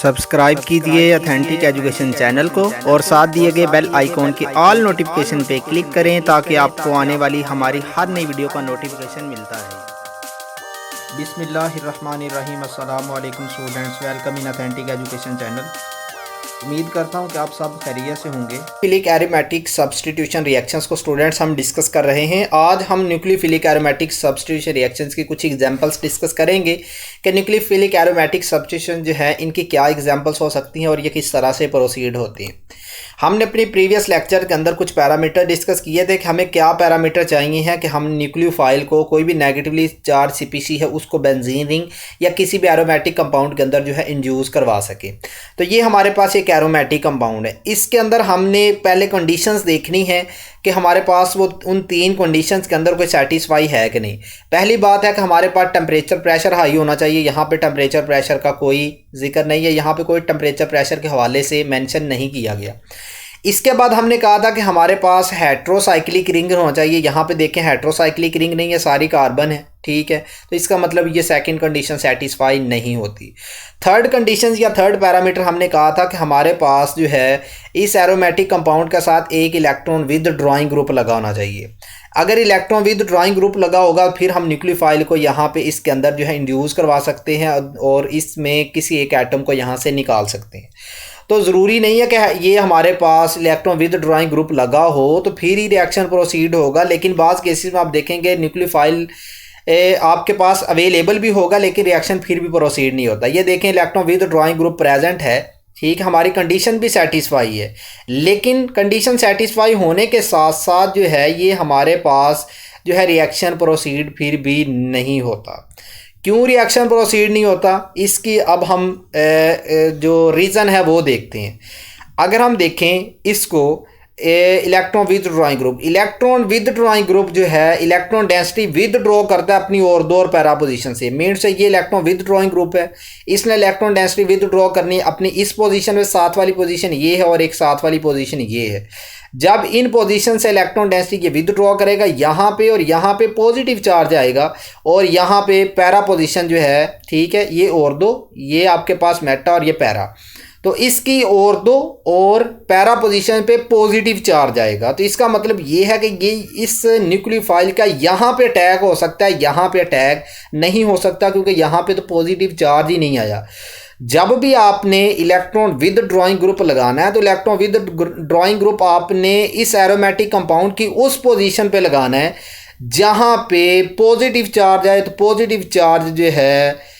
Subscribe कीजिए authentic education channel को और साथ दिए गए बेल आइकॉन के ऑल नोटिफिकेशन पे क्लिक करें ताकि आपको आने वाली हमारी हर नई वीडियो का नोटिफिकेशन मिलता रहे। बिस्मिल्लाहिर्रहमानिर्रहीम। अस्सलाम वालेकुम students, welcome in authentic education channel. उम्मीद करता हूं कि आप सब खैरियत से होंगे। न्यूक्लियोफिलिक एरोमेटिक सब्स्टिट्यूशन रिएक्शंस को स्टूडेंट्स हम डिस्कस कर रहे हैं। आज हम न्यूक्लियोफिलिक एरोमेटिक सब्स्टिट्यूशन रिएक्शंस की कुछ एग्जांपल्स डिस्कस करेंगे कि न्यूक्लियोफिलिक एरोमेटिक सब्स्टिट्यूशन जो है इनकी क्या एग्जांपल्स हो सकती हैं और ये किस तरह से प्रोसीड होती हैं। हमने अपनी प्रीवियस लेक्चर के अंदर कुछ पैरामीटर डिस्कस किए थे कि हमें क्या पैरामीटर चाहिए हैं कि हम न्यूक्लियोफाइल को, कोई भी नेगेटिवली चार्ज सीपीसी है उसको बेंजीन रिंग या किसी भी एरोमेटिक कंपाउंड के अंदर जो है इंड्यूस करवा सके। तो ये हमारे पास एक एरोमेटिक कंपाउंड है। इसके अंदर हमने पहले कंडीशंस देखनी है कि हमारे पास वो उन तीन कंडीशंस के अंदर कोई सेटिस्फाई है कि नहीं। पहली बात है कि हमारे पास टेम्परेचर प्रेशर हाई होना चाहिए। यहाँ पे टेम्परेचर प्रेशर का कोई जिक्र नहीं है, यहाँ पे कोई टेम्परेचर प्रेशर के हवाले से मेंशन नहीं किया गया। इसके बाद हमने कहा था कि हमारे पास हेट्रोसाइक्लिक रिंग होना चाहिए। यहाँ पे देखें हेट्रोसाइक्लिक रिंग नहीं है, सारी कार्बन है, ठीक है। तो इसका मतलब ये सेकंड कंडीशन सेटिस्फाई नहीं होती। थर्ड कंडीशन या थर्ड पैरामीटर हमने कहा था कि हमारे पास जो है इस एरोमेटिक कंपाउंड के साथ एक इलेक्ट्रॉन विद ड्राइंग ग्रुप लगा होना चाहिए। अगर इलेक्ट्रॉन विद ड्राइंग ग्रुप लगा होगा फिर हम न्यूक्लियोफाइल को यहाँ पे इसके अंदर जो है इंड्यूस करवा सकते हैं और इसमें किसी एक एटम को यहाँ से निकाल सकते हैं। तो ज़रूरी नहीं है कि ये हमारे पास इलेक्ट्रॉन विद ड्राइंग ग्रुप लगा हो तो फिर ही रिएक्शन प्रोसीड होगा, लेकिन बाज़ केसेस में आप देखेंगे न्यूक्लियोफाइल आपके पास अवेलेबल भी होगा लेकिन रिएक्शन फिर भी प्रोसीड नहीं होता। ये देखें electron with drawing group present है, ठीक, हमारी कंडीशन भी सेटिस्फाई है, लेकिन कंडीशन सेटिस्फाई होने के साथ साथ जो है ये हमारे पास जो है रिएक्शन प्रोसीड फिर भी नहीं होता। क्यों रिएक्शन प्रोसीड नहीं होता, इसकी अब हम जो रीज़न है वो देखते हैं। अगर हम देखें इसको इलेक्ट्रॉन विद ड्राइंग ग्रुप जो है इलेक्ट्रॉन डेंसिटी विद ड्रॉ करता है अपनी और दो और पैरा पोजीशन से। मीन से ये इलेक्ट्रॉन विद ड्राइंग ग्रुप है, इसने इलेक्ट्रॉन डेंसिटी विद ड्रॉ करनी अपनी इस पोजीशन में, साथ वाली पोजीशन ये है और एक साथ वाली पोजीशन ये है। जब इन पोजीशन से इलेक्ट्रॉन डेंसिटी ये विद ड्रॉ करेगा यहाँ पे और यहाँ पे पॉजिटिव चार्ज आएगा और यहाँ पे पैरा पोजीशन जो है, ठीक है, ये और दो, ये आपके पास मेटा और ये पैरा, तो इसकी और दो और पैरा पोजीशन पे पॉजिटिव चार्ज आएगा। तो इसका मतलब ये है कि ये इस न्यूक्लियोफाइल का यहाँ पे अटैक हो सकता है, यहाँ पे अटैक नहीं हो सकता क्योंकि यहाँ पे तो पॉजिटिव चार्ज ही नहीं आया। जब भी आपने इलेक्ट्रॉन विद ड्राइंग ग्रुप लगाना है तो इलेक्ट्रॉन विद ड्राइंग ग्रुप आपने इस एरोमेटिक कंपाउंड की उस पोजीशन पे लगाना है जहाँ पे पॉजिटिव चार्ज आए। तो पॉजिटिव चार्ज जो है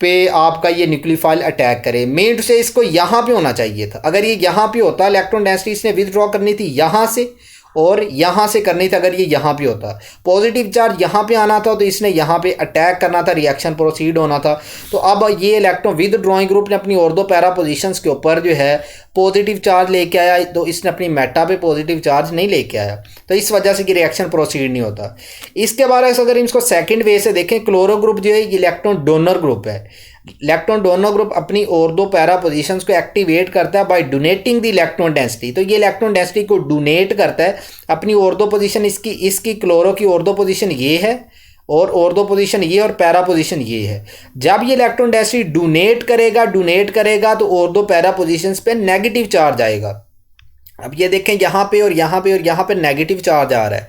पे आपका ये न्यूक्लियोफाइल अटैक करे। मेन से इसको यहाँ पे होना चाहिए था। अगर ये यहाँ पे होता, इलेक्ट्रॉन डेंसिटी इसने विदड्रॉ करनी थी यहाँ से और यहाँ से करनी थी। अगर ये यहाँ पे होता, पॉजिटिव चार्ज यहाँ पे आना था तो इसने यहाँ पे अटैक करना था, रिएक्शन प्रोसीड होना था। तो अब ये इलेक्ट्रॉन विद ड्राइंग ग्रुप ने अपनी और दो पैरा पोजीशंस के ऊपर जो है पॉजिटिव चार्ज लेके आया, तो इसने अपनी मेटा पे पॉजिटिव चार्ज नहीं लेके आया, तो इस वजह से कि रिएक्शन प्रोसीड नहीं होता। इसके बाद अगर इसको सेकंड वे से देखें, क्लोरो ग्रुप जो है इलेक्ट्रॉन डोनर ग्रुप है। इलेक्ट्रॉन डोनर ग्रुप अपनी और दो पैरा पोजीशंस को एक्टिवेट करता है by donating the electron density. तो ये इलेक्ट्रॉन डेंसिटी को डोनेट करता है अपनी और दो पोजीशन, इसकी क्लोरो की और दो पोजीशन ये है और दो पोजीशन ये और पैरा पोजीशन ये है। जब ये इलेक्ट्रॉन डेंसिटी डोनेट करेगा तो और दो पैरा पोजीशंस पे नेगेटिव चार्ज आएगा। अब ये देखें यहाँ पे और यहाँ पे और यहाँ पे नेगेटिव चार्ज आ रहा है,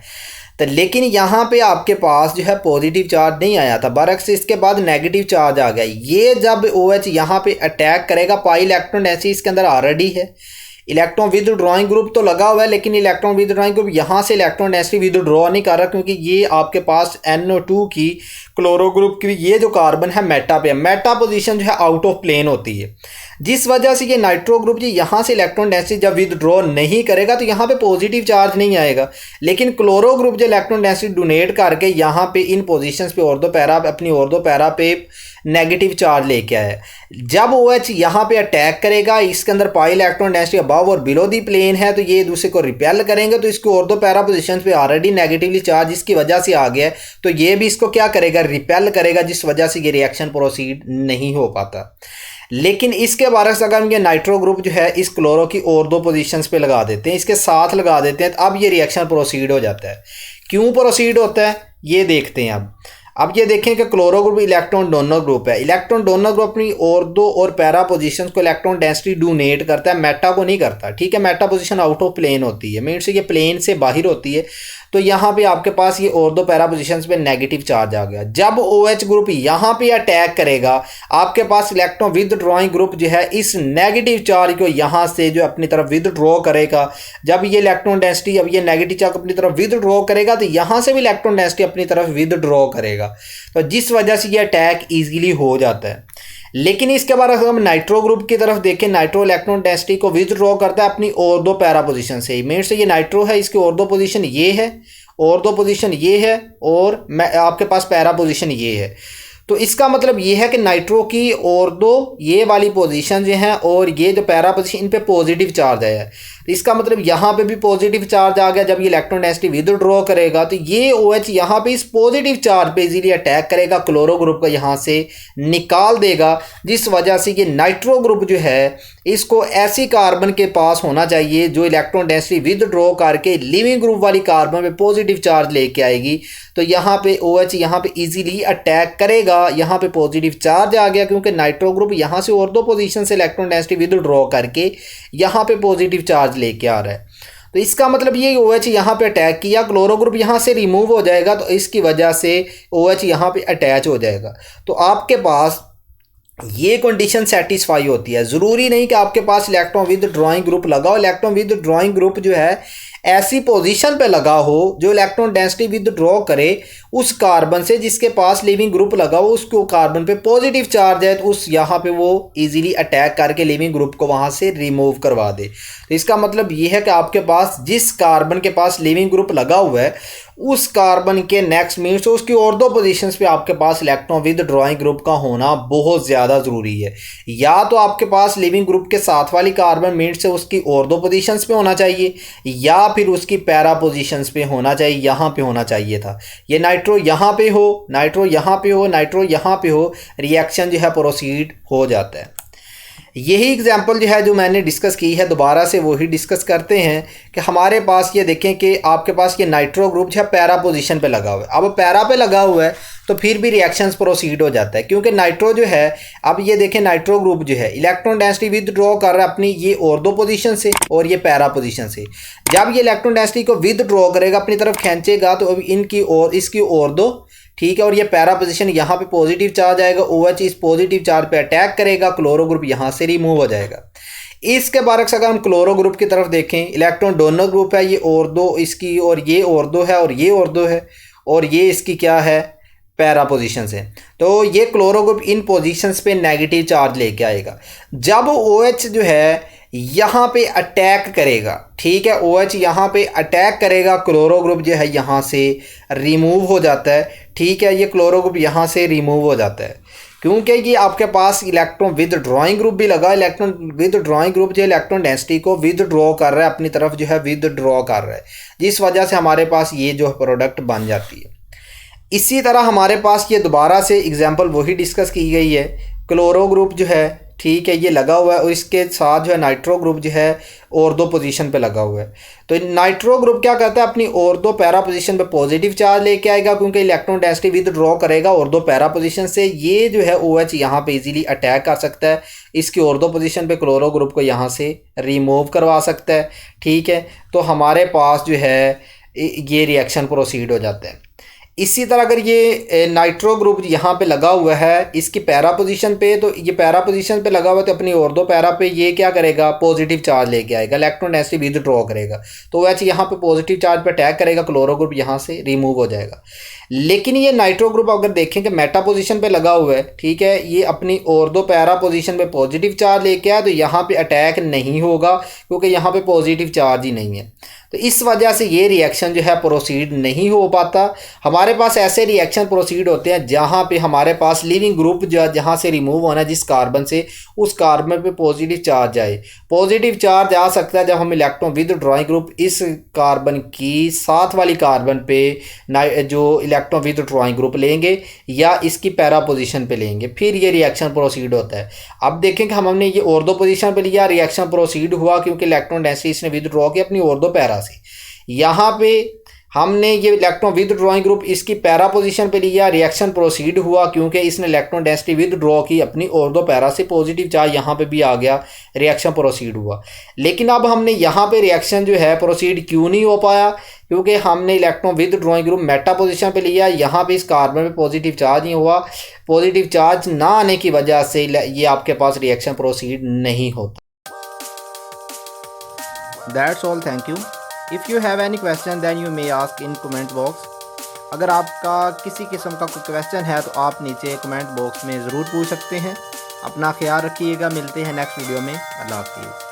तो लेकिन यहाँ पे आपके पास जो है पॉजिटिव चार्ज नहीं आया था, बरअक्स इसके बाद नेगेटिव चार्ज आ गया। ये जब OH यहाँ पे अटैक करेगा, पाई इलेक्ट्रॉन डेंसिटी इसके अंदर ऑलरेडी है, इलेक्ट्रॉन विद ड्राइंग ग्रुप तो लगा हुआ है, लेकिन इलेक्ट्रॉन विद ड्राइंग ग्रुप यहाँ से इलेक्ट्रॉन डेंसिटी विद ड्रॉ नहीं कर रहा क्योंकि ये आपके पास NO2 की क्लोरो ग्रुप की ये जो कार्बन है मेटा पे, मेटा पोजीशन जो है आउट ऑफ प्लेन होती है, जिस वजह से ये नाइट्रो ग्रुप जी यहाँ से इलेक्ट्रॉन डेंसिटी जब विदड्रॉ नहीं करेगा तो यहाँ पे पॉजिटिव चार्ज नहीं आएगा। लेकिन क्लोरो ग्रुप जो इलेक्ट्रॉन डेंसिटी डोनेट करके यहाँ पे इन पोजीशंस पे और दो पैरा पे नेगेटिव चार्ज लेके आया। जब OH यहाँ पे अटैक करेगा, इसके अंदर पाई इलेक्ट्रॉन डेंसिटी अबव और बिलो दी प्लेन है, तो ये दूसरे को रिपेल करेंगे, तो इसको और दो पैरा पोजीशन पे ऑलरेडी नेगेटिवली चार्ज इसकी वजह से आ गया है, तो ये भी इसको क्या करेगा, रिपेल करेगा, जिस वजह से ये रिएक्शन प्रोसीड नहीं हो पाता। लेकिन इसके बारे से अगर हम ये नाइट्रो ग्रुप जो है इस क्लोरो की और दो पोजीशंस पे लगा देते हैं, इसके साथ लगा देते हैं, तो अब ये रिएक्शन प्रोसीड हो जाता है। क्यों प्रोसीड होता है ये देखते हैं। अब ये देखें कि chloro group electron donor group है। इलेक्ट्रॉन डोनर ग्रुप अपनी ऑर्थो और पैरा पोजीशन को इलेक्ट्रॉन डेंसिटी डोनेट करता है, मेटा को नहीं करता, ठीक है। Meta position out of plane होती है, मीन्स ये प्लेन से बाहर होती है। तो यहाँ पे आपके पास ये ऑर्थो पैरा पोजीशंस पे नेगेटिव चार्ज आ गया। जब OH ग्रुप यहाँ पे अटैक करेगा, आपके पास इलेक्ट्रॉन विद ड्रॉइंग ग्रुप जो है इस नेगेटिव चार्ज को यहाँ से जो अपनी तरफ विद ड्रॉ करेगा। जब ये इलेक्ट्रॉन डेंसिटी, अब ये नेगेटिव चार्ज अपनी तरफ विद ड्रॉ करेगा तो यहाँ से भी इलेक्ट्रॉन डेंसिटी अपनी तरफ विद ड्रॉ करेगा, तो जिस वजह से ये अटैक ईजिली हो जाता है। लेकिन इसके बाद अगर हम नाइट्रो ग्रुप की तरफ देखें, नाइट्रो इलेक्ट्रॉन डेंसिटी को विथड्रॉ करता है अपनी ऑर्थो पैरा पोजीशन से ही। मीन्स ये नाइट्रो है, इसकी ऑर्थो पोजीशन ये है, ऑर्थो पोजीशन ये है, और आपके पास पैरा पोजीशन ये है। तो इसका मतलब ये है कि नाइट्रो की ऑर्थो ये वाली पोजीशन जो है और ये जो पैरा पोजीशन, इन पे पॉजिटिव चार्ज आया है। तो इसका मतलब यहाँ पे भी पॉजिटिव चार्ज आ गया। जब ये इलेक्ट्रॉन डेंसिटी विथड्रॉ करेगा तो ये OH यहाँ पे इस पॉजिटिव चार्ज पे इजीली अटैक करेगा, क्लोरो ग्रुप को यहाँ से निकाल देगा, जिस वजह से ये नाइट्रो ग्रुप जो है इसको ऐसी कार्बन के पास होना चाहिए जो इलेक्ट्रॉन डेंसिटी विथड्रॉ करके लिविंग ग्रुप वाली कार्बन पे पॉजिटिव चार्ज लेके आएगी। तो यहाँ पे OH यहाँ पे इजीली अटैक करेगा। यहाँ पे पॉजिटिव चार्ज आ गया क्योंकि नाइट्रो ग्रुप यहाँ से ऑर्थो पोजीशन से इलेक्ट्रॉन डेंसिटी विथड्रॉ करके यहाँ पे पॉजिटिव चार्ज लेके आ रहा है। तो इसका मतलब ये OH यहाँ पे अटैक किया, क्लोरो ग्रुप यहाँ से रिमूव हो जाएगा, तो इसकी वजह से OH यहाँ पे अटैच हो जाएगा। तो आपके पास ये कंडीशन सेटिस्फाई होती है। ज़रूरी नहीं कि आपके पास इलेक्ट्रॉन विद ड्रॉइंग ग्रुप लगा हो। इलेक्ट्रॉन विद ड्रॉइंग ग्रुप जो है ऐसी पोजीशन पे लगा हो जो इलेक्ट्रॉन डेंसिटी विद ड्रॉ करे उस कार्बन से जिसके पास लिविंग ग्रुप लगा हो, उसको कार्बन पे पॉजिटिव चार्ज है, तो उस यहाँ पे वो इजीली अटैक करके लिविंग ग्रुप को वहाँ से रिमूव करवा दे। तो इसका मतलब ये है कि आपके पास जिस कार्बन के पास लिविंग ग्रुप लगा हुआ है उस कार्बन के नेक्स्ट मीन्स उसकी ऑर्थो पोजीशंस पे आपके पास इलेक्ट्रॉन विद ड्रॉइंग ग्रुप का होना बहुत ज़्यादा ज़रूरी है। या तो आपके पास लिविंग ग्रुप के साथ वाली कार्बन मीन्स से उसकी ऑर्थो पोजीशंस पे होना चाहिए, या फिर उसकी पैरा पोजीशंस पे होना चाहिए, यहाँ पे होना चाहिए था। ये नाइट्रो यहाँ पे हो, नाइट्रो यहाँ पे हो, नाइट्रो यहाँ पे हो, रिएक्शन जो है प्रोसीड हो जाता है। यही एग्जाम्पल जो है जो मैंने डिस्कस की है, दोबारा से वही डिस्कस करते हैं कि हमारे पास ये देखें कि आपके पास ये नाइट्रो ग्रुप जो है पैरा पोजीशन पे लगा हुआ है। अब पैरा पे लगा हुआ है तो फिर भी रिएक्शंस प्रोसीड हो जाता है, क्योंकि नाइट्रो जो है, अब ये देखें नाइट्रो ग्रुप जो है इलेक्ट्रॉन डेंसिटी विथड्रॉ कर रहा है अपनी ये ऑर्थो पोजीशन से और ये पैरा पोजीशन से। जब ये इलेक्ट्रॉन डेंसिटी को विथड्रॉ करेगा, अपनी तरफ खींचेगा, तो इनकी और इसकी ऑर्थो, ठीक है, और ये पैरा पोजीशन यहाँ पे पॉजिटिव चार्ज आएगा, OH इस पॉजिटिव चार्ज पे अटैक करेगा, क्लोरो ग्रुप यहाँ से रिमूव हो जाएगा। इसके बरक्स अगर हम क्लोरो ग्रुप की तरफ देखें, इलेक्ट्रॉन डोनर ग्रुप है, ये ऑर्थो इसकी, और ये ऑर्थो है, और ये ऑर्थो है, और ये इसकी क्या है, पैरा पोजीशन से। तो ये क्लोरो ग्रुप इन पोजीशंस पे नेगेटिव चार्ज लेके आएगा। जब OH जो है यहाँ पे अटैक करेगा, ठीक है, OH यहाँ पे अटैक करेगा, क्लोरो ग्रुप जो है यहाँ से रिमूव हो जाता है, ठीक है, ये क्लोरो ग्रुप यहाँ से रिमूव हो जाता है क्योंकि ये आपके पास इलेक्ट्रॉन विद ड्रॉइंग ग्रुप भी लगा। इलेक्ट्रॉन विद ड्रॉइंग ग्रुप जो इलेक्ट्रॉन डेंसिटी को विद ड्रॉ कर रहा है, अपनी तरफ जो है विद ड्रॉ कर रहा है, जिस वजह से हमारे पास ये जो प्रोडक्ट बन जाती है। इसी तरह हमारे पास ये दोबारा से एग्जाम्पल वही डिस्कस की गई है। क्लोरो ग्रुप जो है, ठीक है, ये लगा हुआ है और इसके साथ जो है नाइट्रो ग्रुप जो है ऑर्थो पोजीशन पे लगा हुआ है। तो नाइट्रो ग्रुप क्या करता है, अपनी ऑर्थो पैरा पोजीशन पे पॉजिटिव चार्ज लेके आएगा क्योंकि इलेक्ट्रॉन डेंसिटी विद ड्रॉ करेगा ऑर्थो पैरा पोजीशन से। ये जो है OH यहाँ पे इजीली अटैक कर सकता है, इसकी ऑर्थो पोजीशन पे क्लोरो ग्रुप को यहाँ से रिमूव करवा सकता है, ठीक है। तो हमारे पास जो है ये रिएक्शन प्रोसीड हो जाता है। इसी तरह अगर ये नाइट्रो ग्रुप यहाँ पे लगा हुआ है इसकी पैरा पोजीशन पे, तो ये पैरा पोजीशन पे लगा हुआ है तो अपनी ऑर्थो पैरा पे ये क्या करेगा, पॉजिटिव चार्ज लेके आएगा, इलेक्ट्रॉन डेंसिटी विथड्रॉ करेगा, तो OH यहाँ पे पॉजिटिव चार्ज पे अटैक करेगा, क्लोरो ग्रुप यहाँ से रिमूव हो जाएगा। लेकिन ये नाइट्रो ग्रुप अगर देखें कि मेटा पोजीशन पे लगा हुआ है, ठीक है, ये अपनी ऑर्थो पैरा पोजीशन पे पॉजिटिव चार्ज लेके आया, तो यहाँ पे अटैक नहीं होगा क्योंकि यहाँ पे पॉजिटिव चार्ज ही नहीं है। तो इस वजह से ये रिएक्शन जो है प्रोसीड नहीं हो पाता। हमारे पास ऐसे रिएक्शन प्रोसीड होते हैं जहाँ पे हमारे पास लिविंग ग्रुप जहाँ से रिमूव होना है जिस कार्बन से, उस कार्बन पे पॉजिटिव चार्ज आए। पॉजिटिव चार्ज आ सकता है जब हम इलेक्ट्रॉन विद ड्रॉइंग ग्रुप इस कार्बन की साथ वाली कार्बन पे जो इलेक्ट्रॉन विद ड्रॉइंग ग्रुप लेंगे या इसकी पैरा पोजीशन पे लेंगे, फिर ये रिएक्शन प्रोसीड होता है। अब देखें कि हमने ये ऑर्थो पोजीशन पे लिया, रिएक्शन प्रोसीड हुआ क्योंकि इलेक्ट्रॉन डेंसिटी इसने विद ड्रॉ की अपनी ऑर्थो पैरा से। यहाँ पे हमने ये इलेक्ट्रॉन विद ड्रॉइंग ग्रुप इसकी पैरा पोजीशन पे लिया, रिएक्शन प्रोसीड हुआ क्योंकि इसने इलेक्ट्रॉन डेंसिटी विद ड्रॉ की अपनी और दो पैरा से, पॉजिटिव चार्ज यहाँ पे भी आ गया, रिएक्शन प्रोसीड हुआ। लेकिन अब हमने यहाँ पे रिएक्शन जो है प्रोसीड क्यों नहीं हो पाया, क्योंकि हमने electron with drawing group Meta position पे लिया, यहाँ पे इस कार्बन में पॉजिटिव चार्ज नहीं हुआ। पॉजिटिव चार्ज ना आने की वजह से ये आपके पास रिएक्शन प्रोसीड नहीं होता। That's all, thank you. If you have any question then you may ask in comment box. अगर आपका किसी किस्म का कोई क्वेश्चन है तो आप नीचे कमेंट बॉक्स में ज़रूर पूछ सकते हैं। अपना ख्याल रखिएगा, मिलते हैं नेक्स्ट वीडियो में। अल्लाह हाफिज़।